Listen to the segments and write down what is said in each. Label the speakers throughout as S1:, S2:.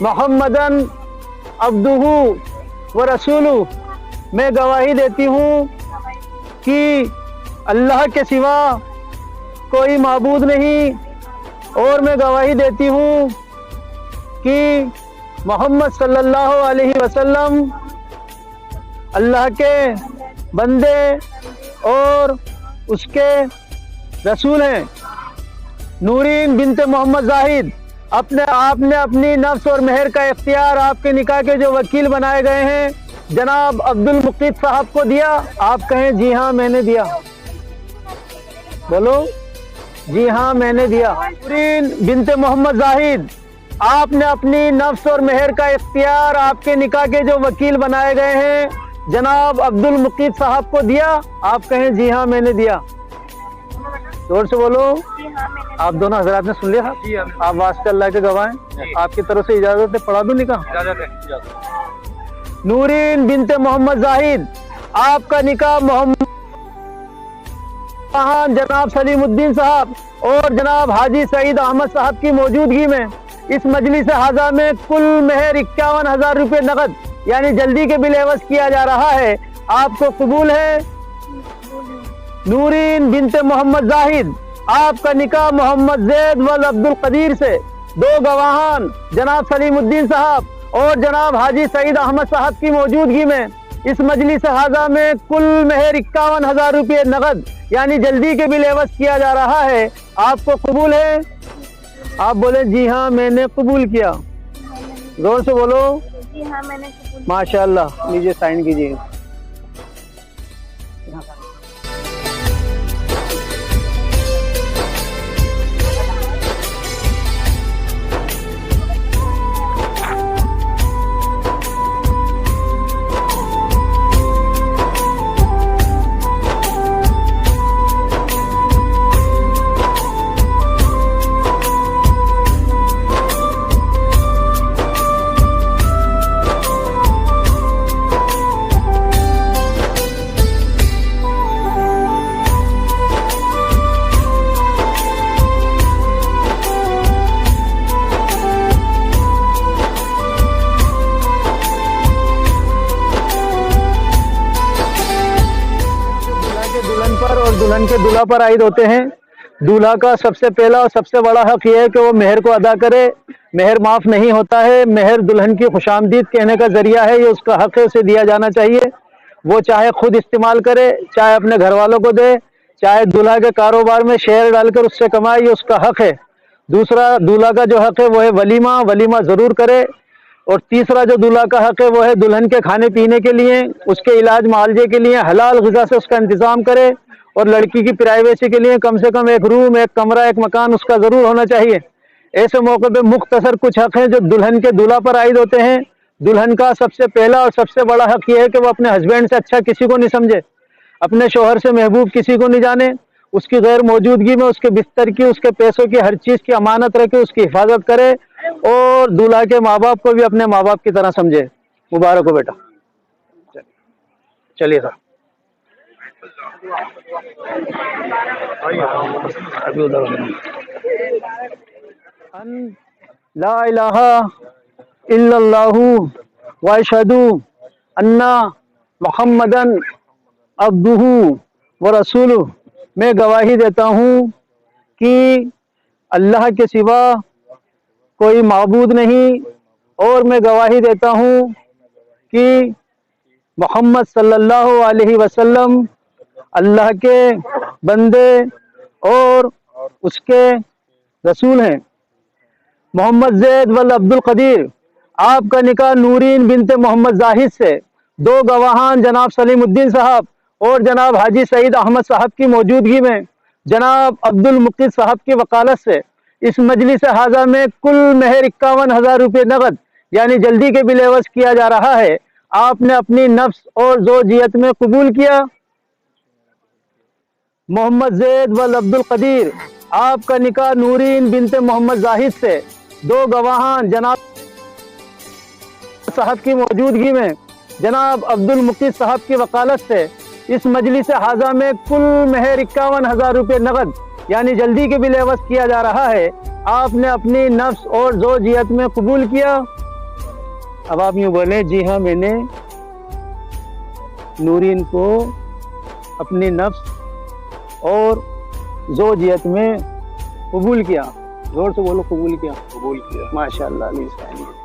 S1: Mohammedan अब्दुहु व रसूलुहु, मैं गवाही देती हूँ कि अल्लाह के सिवा कोई माबूद नहीं, और मैं गवाही देती हूँ कि मोहम्मद सल्लल्लाहु अलैहि वसल्लम अल्लाह के बंदे और उसके रसूल हैं। नूरीन बिनते मोहम्मद जाहिद, आपने अपनी नफ्स और मेहर का इख्तियार आपके निकाह के जो वकील बनाए गए हैं जनाब अब्दुल मुकीत साहब को दिया। आप कहें जी हाँ मैंने दिया, बोलो जी हाँ मैंने दिया। नूरीन बिनते मोहम्मद जाहिद, आपने अपनी नफ्स और मेहर का इख्तियार आपके निकाह के जो वकील बनाए गए हैं जनाब अब्दुल मुकीत साहब को दिया। आप कहें जी हाँ मैंने दिया, जोर से बोलो। आप दोनों हजरात ने सुन लिया? आप वास्ते अल्लाह के गवाह हैं, आपकी तरफ से इजाजत है, पढ़ा दूं निकाह? नूरीन बिनते मोहम्मद जाहिद, आपका निकाह मोहम्मद जनाब सलीमुद्दीन साहब और जनाब हाजी सईद अहमद साहब की मौजूदगी में इस मजलिस हाजा में कुल मेहर 51,000 रुपये नकद यानी जल्दी के बिल एवज किया जा रहा है। आपको कबूल है? नूरीन बिनते मोहम्मद जाहिद, आपका निकाह मोहम्मद जैद वल अब्दुल कदीर से दो गवाहान जनाब सलीमुद्दीन साहब और जनाब हाजी सईद अहमद साहब की मौजूदगी में इस मजलिस हाजा में कुल मेहर 51,000 रुपये नकद यानी जल्दी के बिल एवज किया जा रहा है। आपको कबूल है? आप बोले जी हाँ मैंने कबूल किया, जोर से बोलो।
S2: जी हाँ मैंने कबूल।
S1: माशाअल्लाह, लीजिए साइन कीजिए। और दुल्हन के दूल्हा पर आयद होते हैं। दूल्हा का सबसे पहला और सबसे बड़ा हक यह है कि वो मेहर को अदा करे। मेहर माफ नहीं होता है। मेहर दुल्हन की खुशामदीद कहने का जरिया है, ये उसका हक है, उसे दिया जाना चाहिए। वो चाहे खुद इस्तेमाल करे, चाहे अपने घर वालों को दे, चाहे दूल्हा के कारोबार में शेयर डालकर उससे कमाए, ये उसका हक है। दूसरा दूल्हा का जो हक है वो है वलीमा, वलीमा जरूर करे। और तीसरा जो दूल्हा का हक है वो है दुल्हन के खाने पीने के लिए, उसके इलाज मुआवजे के लिए हलाल ग़िज़ा से उसका इंतजाम करे। और लड़की की प्राइवेसी के लिए कम से कम एक रूम, एक कमरा, एक मकान उसका जरूर होना चाहिए। ऐसे मौके पे मुख्तसर कुछ हक हैं जो दुल्हन के दूल्हा पर आयद होते हैं। दुल्हन का सबसे पहला और सबसे बड़ा हक ये है कि वो अपने हस्बैंड से अच्छा किसी को नहीं समझे, अपने शोहर से महबूब किसी को नहीं जाने, उसकी गैर मौजूदगी में उसके बिस्तर की, उसके पैसों की, हर चीज़ की अमानत रखे, उसकी हिफाजत करे। और दूल्हा के माँ बाप को भी अपने माँ बाप की तरह समझे। मुबारक हो बेटा। चलिए सर, अभी उधर ला इलाहा इल्लल्लाहु व अशहदु अन्ना मुहम्मदन अब्दुहु व रसूलुहु, मैं गवाही देता हूँ कि अल्लाह के सिवा कोई माबूद नहीं, और मैं गवाही देता हूँ कि मोहम्मद सल्लल्लाहु अलैहि वसल्लम अल्लाह के बंदे और उसके रसूल हैं। मोहम्मद जैद वल अब्दुल कदीर, आपका निकाह नूरीन बिनते मोहम्मद जाहिद से दो गवाहान जनाब सलीमुद्दीन साहब और जनाब हाजी सईद अहमद साहब की मौजूदगी में जनाब अब्दुल मुकीत साहब की वकालत से इस मजलिस हाजा में कुल मेहर 51,000 रुपये नकद यानी जल्दी के बिल एवज किया जा रहा है। आपने अपनी नफ्स और ज़ौजियत में कबूल किया। मोहम्मद जैद वल अब्दुल कदीर, आपका निकाह नूरीन बिनते मोहम्मद जाहिद से दो गवाहान जनाब साहब की मौजूदगी में जनाब अब्दुल मुकीत साहब की वकालत से इस मजलिस हाजा में कुल मेहर 51,000 रुपये नकद यानी जल्दी के बिल एवज किया जा रहा है। आपने अपनी नफ्स और ज़ौजियत में कबूल किया। اب آپ یوں بولیں جی ہاں میں نے نورین کو اپنی نفس اور زوجیت میں قبول کیا. زور سے بولو قبول کیا.
S2: قبول کیا.
S1: ماشاء اللہ علیہ السلام.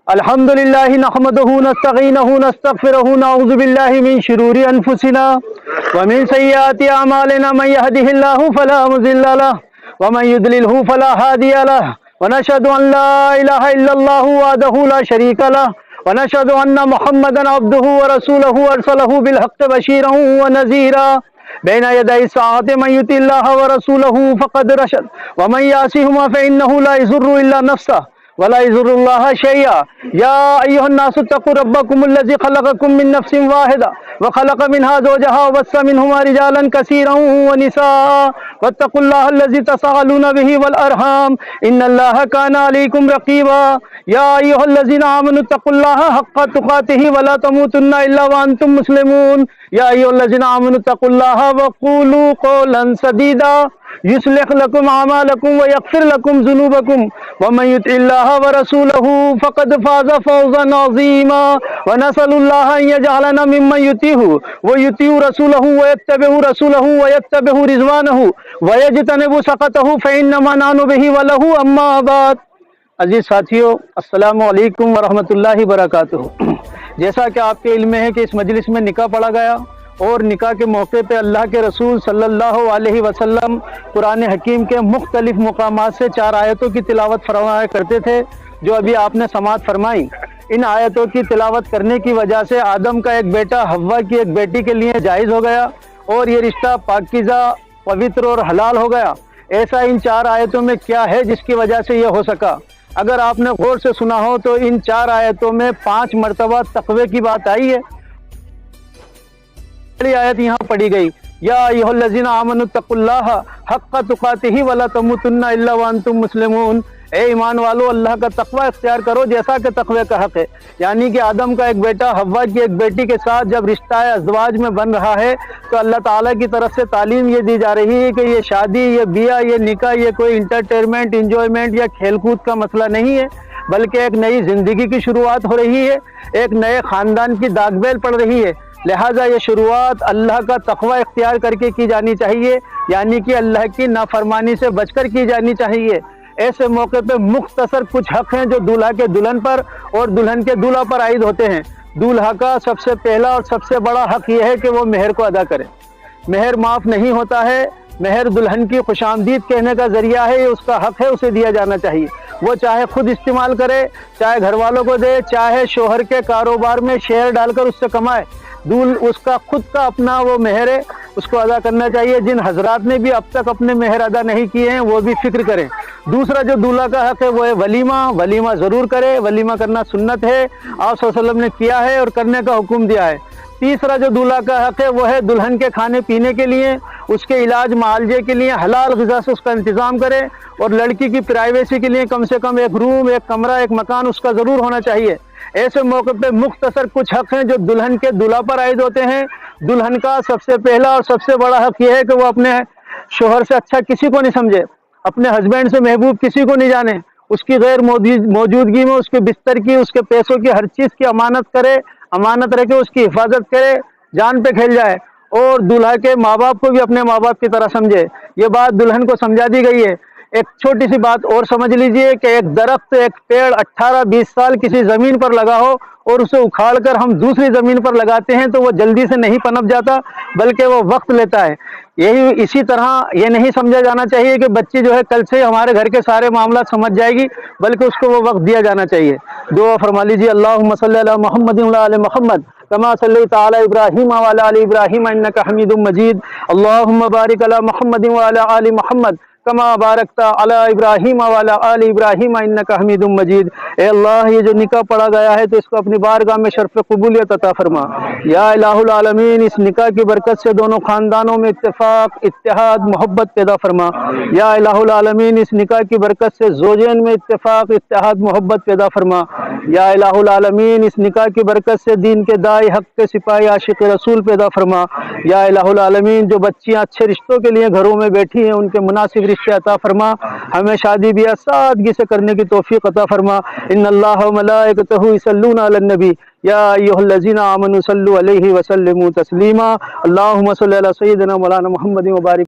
S1: الحمد لله نحمده ونستعينه ونستغفره ونعوذ بالله من شرور أنفسنا ومن سيئات أعمالنا من يهده الله فلا مضل له ومن يضلله فلا هادي له ونشهد أن لا إله إلا الله وحده لا شريك له ونشهد أن محمدا عبده ورسوله أرسله بالحق بشيرا ونذيرا بين يدي الساعة من يطع الله ورسوله فقد رشد ومن يعصهما فإنه لا يضر إلا نفسه ولا يضر الله شيئا يا أيها الناس اتقوا ربكم الذي خلقكم من نفس واحدة وخلق منها زوجها وبث منهما رجالا كثيرا ونساء واتقوا الله الذي تساءلون به والأرحام إن الله كان عليكم رقيبا يا أيها الذين آمنوا اتقوا الله حق تقاته ولا تموتن إلا وأنتم مسلمون يا أيها الذين آمنوا اتقوا الله وقولوا قولا سديدا يصلح لكم أعمالكم ويغفر لكم ذنوبكم ومن يطع الله ورسوله فقد فاز فوزا عظيما ونسأل الله أن يجعلنا ممن يطيع رسوله ويتبع رسوله ويتبع رضوانه ويجتنب سخطه فإنما نحن به وله أما بعد. عزیز ساتھیو السلام علیکم ورحمۃ اللہ وبرکاتہ. جیسا کہ آپ کے علم میں ہے کہ اس مجلس میں نکاح پڑھا گیا اور نکاح کے موقع پہ اللہ کے رسول صلی اللہ علیہ وسلم قرآن حکیم کے مختلف مقامات سے 4 آیتوں کی تلاوت فرمایا کرتے تھے جو ابھی آپ نے سماعت فرمائی. ان آیتوں کی تلاوت کرنے کی وجہ سے آدم کا ایک بیٹا حوا کی ایک بیٹی کے لیے جائز ہو گیا اور یہ رشتہ پاکیزہ پوتر اور حلال ہو گیا. ایسا ان 4 آیتوں میں کیا ہے جس کی وجہ سے یہ ہو سکا؟ اگر آپ نے غور سے سنا ہو تو ان 4 آیتوں میں 5 مرتبہ تقوی کی بات آئی ہے. پہلی آیت یہاں پڑھی گئی یا ایھا الذین آمنوا اتقوا اللہ حق تقاتہ ولا تموتن الا وانتم مسلمون. اے ایمان والو اللہ کا تقوی اختیار کرو جیسا کہ تقوی کا حق ہے. یعنی کہ آدم کا ایک بیٹا حوا کی ایک بیٹی کے ساتھ جب رشتہ ازدواج میں بن رہا ہے تو اللہ تعالیٰ کی طرف سے تعلیم یہ دی جا رہی ہے کہ یہ شادی یہ بیاہ یہ نکاح یہ کوئی انٹرٹینمنٹ انجوائمنٹ یا کھیل کود کا مسئلہ نہیں ہے بلکہ ایک نئی زندگی کی شروعات ہو رہی ہے, ایک نئے خاندان کی داغ بیل پڑ رہی ہے. لہٰذا یہ شروعات اللہ کا تقوی اختیار کر کے کی جانی چاہیے, یعنی کہ اللہ کی نافرمانی سے بچ کر کی جانی چاہیے. ایسے موقع پہ مختصر کچھ حق ہیں جو دولہا کے دلہن پر اور دلہن کے دولہا پر عائد ہوتے ہیں. दूल्हा का सबसे पहला और सबसे बड़ा हक यह है कि वो मेहर को अदा करे। मेहर माफ़ नहीं होता है। मेहर दुल्हन की खुशामदीद कहने का जरिया है, ये उसका हक है, उसे दिया जाना चाहिए। वो चाहे खुद इस्तेमाल करे, चाहे घर वालों को दे, चाहे शोहर के कारोबार में शेयर डालकर उससे कमाए, उसका खुद का अपना वो मेहर है, उसको अदा करना चाहिए। जिन हजरात ने भी अब तक अपने मेहर अदा नहीं किए हैं वो भी फिक्र करें। दूसरा जो दूल्हा का हक है वो है वलीमा। वलीमा ज़रूर करे, वलीमा करना सुन्नत है, आप सल्लल्लाहु अलैहि वसल्लम ने किया है और करने का हुक्म दिया है। तीसरा जो दूल्हा का हक है वो है दुल्हन के खाने पीने के लिए, उसके इलाज मालजे के लिए हलाल ग़िज़ा से उसका इंतज़ाम करे, और लड़की की प्राइवेसी के लिए कम से कम एक रूम, एक कमरा, एक मकान उसका ज़रूर होना चाहिए। ऐसे मौके पे मुख्तसर कुछ हक हैं जो दुल्हन के दूल्हा पर आयद होते हैं। दुल्हन का सबसे पहला और सबसे बड़ा हक यह है कि वो अपने शोहर से अच्छा किसी को नहीं समझे, अपने हस्बैंड से महबूब किसी को नहीं जाने, उसकी गैर मौजूदगी में उसके बिस्तर की, उसके पैसों की, हर चीज़ की अमानत करे, अमानत रखे, उसकी हिफाजत करे, जान पे खेल जाए। और दूल्हा के माँ बाप को भी अपने माँ बाप की तरह समझे। ये बात दुल्हन को समझा दी गई है। एक छोटी सी बात और समझ लीजिए कि एक दरख्त, एक पेड़ 18-20 साल किसी ज़मीन पर लगा हो और उसे उखाड़ कर हम दूसरी ज़मीन पर लगाते हैं तो वो जल्दी से नहीं पनप जाता, बल्कि वो वक्त लेता है। यही इसी तरह ये नहीं समझा जाना चाहिए कि बच्ची जो है कल से हमारे घर के सारे मामला समझ जाएगी, बल्कि उसको वो वक्त दिया जाना चाहिए। दुआ फरमा लीजिए, अल्लाहुम्मा सल्ली अला मुहम्मदिन व अला मुहम्मद कमा सल्लैता अला इब्राहीम व अला आलि इब्राहीम इन्नका हमीदुम मजीद। अल्लाहुम्मा बारिक अला मुहम्मदिन व अला आलि मुहम्मद कमा बारकता अला इब्राहीम व अला आलि इब्राहीम इन्नका हमीदुम मजीद। ए अल्लाह, ये जो निकाह पढ़ा गया है तो इसको अपनी बारगाह में शर्फ कबूलियत अता फरमा। या इलाहुल आलमीन, इस निकाह की बरकत से दोनों खानदानों में इत्तेफाक, इत्तेहाद, मोहब्बत पैदा फरमा। या इलाहुल आलमीन, इस निकाह की बरकत से ज़ौजैन में इत्तेफाक, इत्तेहाद, मोहब्बत पैदा फरमा। या इलाहुल आलमीन, इस निकाह की बरकत से दीन के दाई, हक के सिपाही, आशिक रसूल पैदा फरमा। या इलाहुल आलमीन, जो बच्चियाँ अच्छे रिश्तों के लिए घरों में बैठी हैं उनके मुनासिब रिश्ते अता फरमा। हमें शादी ब्याह सादगी से करने की तौफीक अता फरमा। इन्नल्लाह व मलाइकतहु युसल्लूना अलन नबी या अय्युहल्लज़ीना आमनु सल्लु अलैहि व सल्लिमू तस्लीमा। अल्लाहुम्मा सल्लि अला सय्यिदिना मौलाना मुहम्मदिन व बारिक।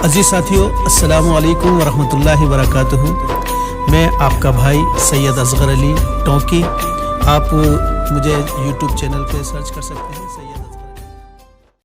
S2: अजीज़ साथियों, अस्सलामु अलैकुम वरहमतुल्लाहि वबरकातुहू। मैं आपका भाई सैयद असगर अली टोंकी। आप मुझे यूट्यूब चैनल पे सर्च कर सकते हैं।